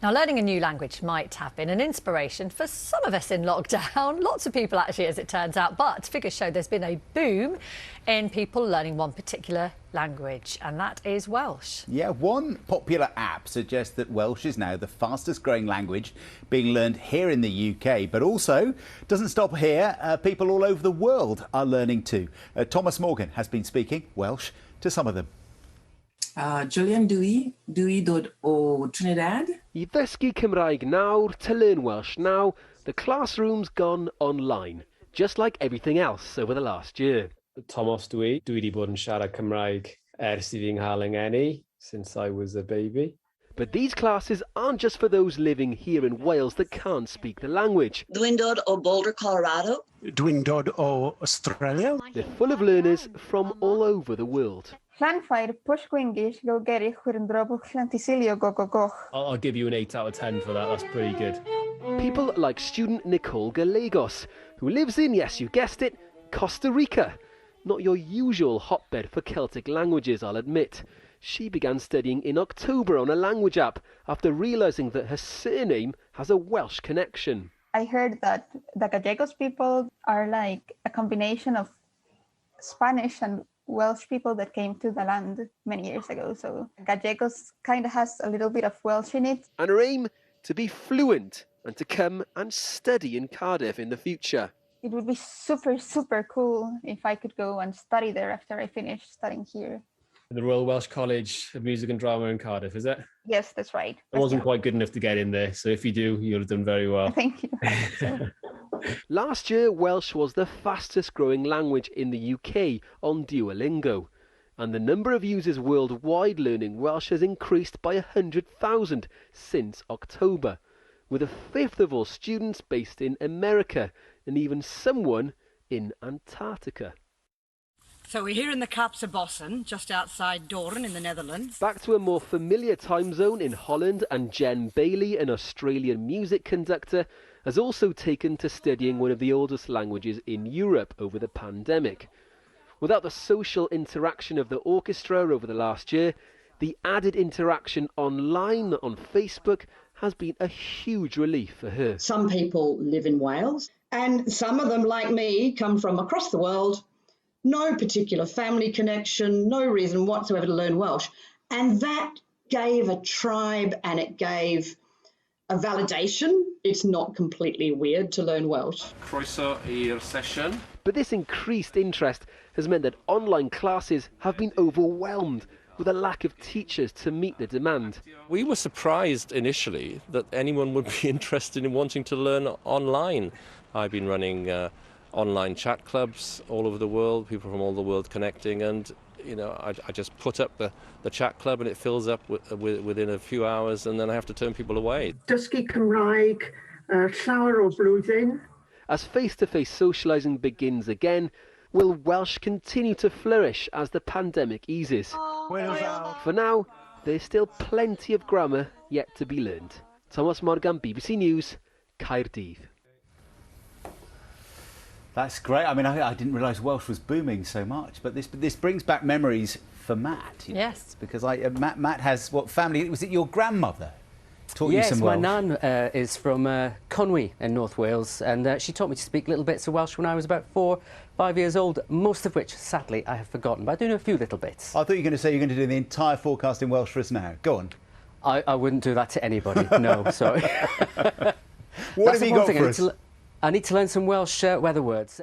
Now, learning a new language might have been an inspiration for some of us in lockdown. Lots of people, actually, as it turns out. But figures show there's been a boom in people learning one particular language, and that is Welsh. Yeah, one popular app suggests that Welsh is now the fastest growing language being learned here in the UK. But also, doesn't stop here. People all over the world are learning too. Thomas Morgan has been speaking Welsh to some of them. Julian Dewey o Trinidad. I ddysgu Cymraeg nawr to learn Welsh now. The classroom's gone online, just like everything else over the last year. Thomas dwi wedi bod yn siarad Cymraeg ers I fi nghael yng ngeni, since I was a baby. But these classes aren't just for those living here in Wales that can't speak the language. Dwi'n dod o Boulder, Colorado. Dwi'n dod o Australia. They're full of learners from all over the world. Llanfair, Pwll Gwyngill, Gilgerich, Chwyrndrobwch, Llantysilio, Gogogoch. I'll give you an 8 out of 10 for that, that's pretty good. People like student Nicole Gallegos, who lives in, yes, you guessed it, Costa Rica. Not your usual hotbed for Celtic languages, I'll admit. She began studying in October on a language app after realising that her surname has a Welsh connection. I heard that the Gallegos people are like a combination of Spanish and Welsh people that came to the land many years ago. So Gallegos kind of has a little bit of Welsh in it. And her aim? To be fluent and to come and study in Cardiff in the future. It would be super, super cool if I could go and study there after I finish studying here. The Royal Welsh College of Music and Drama in Cardiff, is it? Yes, that's right. I wasn't quite good enough to get in there, so if you do, you'll have done very well. Thank you. Last year, Welsh was the fastest growing language in the UK on Duolingo, and the number of users worldwide learning Welsh has increased by 100,000 since October, with a fifth of all students based in America and even someone in Antarctica. So we're here in the Kaapse Bossen, just outside Doorn in the Netherlands. Back to a more familiar time zone in Holland, and Jen Bailey, an Australian music conductor, has also taken to studying one of the oldest languages in Europe over the pandemic. Without the social interaction of the orchestra over the last year, the added interaction online on Facebook has been a huge relief for her. Some people live in Wales, and some of them, like me, come from across the world. No particular family connection, no reason whatsoever to learn Welsh. And that gave a tribe and it gave a validation. It's not completely weird to learn Welsh. Croeso i'r session. But this increased interest has meant that online classes have been overwhelmed with a lack of teachers to meet the demand. We were surprised initially that anyone would be interested in wanting to learn online. I've been running online chat clubs all over the world, people from all the world connecting, and I just put up the chat club and it fills up within a few hours, and then I have to turn people away. Dysgu Cymraeg, llawer o blwyddyn. As face-to-face socialising begins again, will Welsh continue to flourish as the pandemic eases? For now, there's still plenty of grammar yet to be learned. Thomas Morgan, BBC News, Caerdydd. That's great. I mean, I didn't realise Welsh was booming so much, but this brings back memories for Matt. Yes. Because Matt has what family? Was it your grandmother taught you some Welsh? Yes, my nan is from Conwy in North Wales, and she taught me to speak little bits of Welsh when I was about 4, 5 years old, most of which, sadly, I have forgotten, but I do know a few little bits. I thought you were going to say you're going to do the entire forecast in Welsh for us now. Go on. I wouldn't do that to anybody, no, sorry. What have you got for us? I need to learn some Welsh weather words.